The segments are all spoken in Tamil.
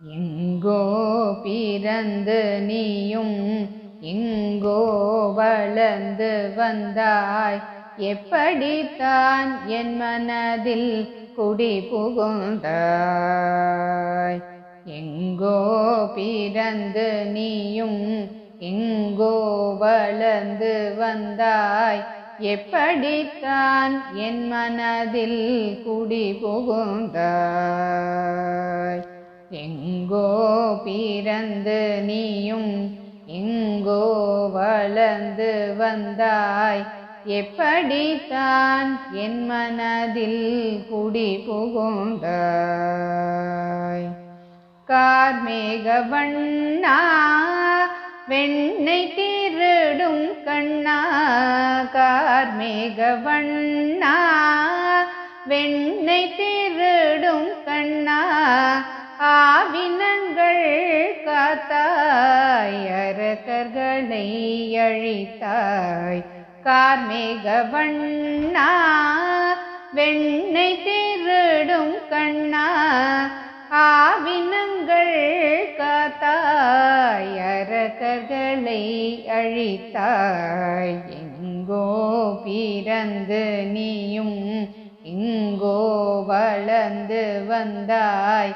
எங்கோ பிறந்து நீயும் எங்கோ வளர்ந்து வந்தாய், எப்படித்தான் என் மனதில் குடி புகுந்தாய். எங்கோ பிறந்து நீயும் எங்கோ வளர்ந்து வந்தாய், எப்படித்தான் என் மனதில் குடி புகுந்தாய். எங்கோ பிறந்து நீயும் எங்கோ வளர்ந்து வந்தாய், எப்படித்தான் என் மனதில் குடி புகுந்தாய். கார்மேக வண்ணா வெண்ணை திருடும் கண்ணா, கார்மேக வண்ணா வெண்ணை திருடும் கண்ணா, ஆவினங்கள் காத்தாய் அரக்கர்களை அழித்தாய். கார்மேக வண்ணா வெண்ணை திருடும் கண்ணா, ஆவினங்கள் காத்தாய் அரக்கர்களை அழித்தாய். எங்கோ பிறந்து நீயும் எங்கோ வளர்ந்து வந்தாய்,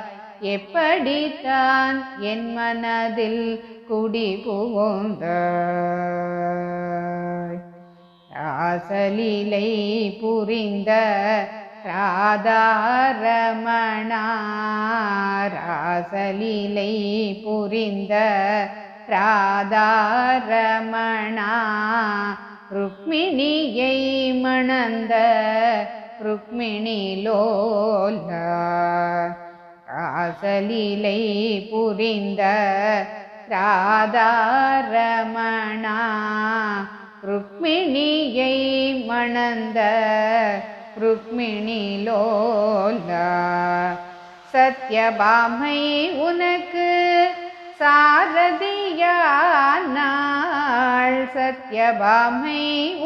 எப்படித்தான் என் மனதில் குடி புகுந்தாய். ராசலீலை புரிந்த ராதாரமணா, ராசலீலை புரிந்த ராதாரமணா, ருக்மிணியை மணந்த ருக்மிணி லோலா. ராசலீலை புரிந்த ராதாரமணா, ருக்மிணியை மணந்த ருக்மிணி லோலா. சத்யபாமை உனக்கு சாரதியானாள், சத்யபாமை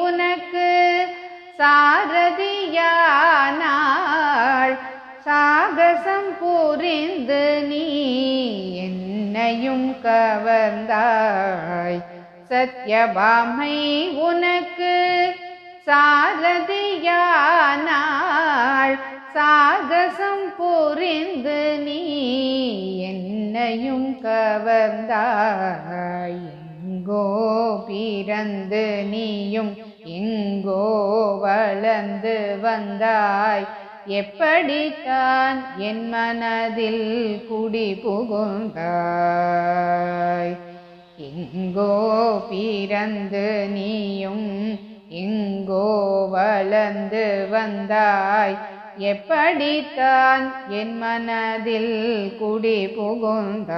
உனக்கு சாரதியானாள். சாகசம் புரிந்து நீ என்னையும் கவர்ந்தாய். சத்யபாமை உனக்கு சாரதியானாள். சாகசம் புரிந்து நீ என்னையும் கவர்ந்தாய். எங்கோ பிறந்து நீயும் எங்கோ வளர்ந்து வந்தாய், எப்படித்தான் என் மனதில் குடி புகுந்தாய். எங்கோ பிறந்து நீயும் எங்கோ வளர்ந்து வந்தாய், எப்படித்தான் என் மனதில் குடி புகுந்தாய்.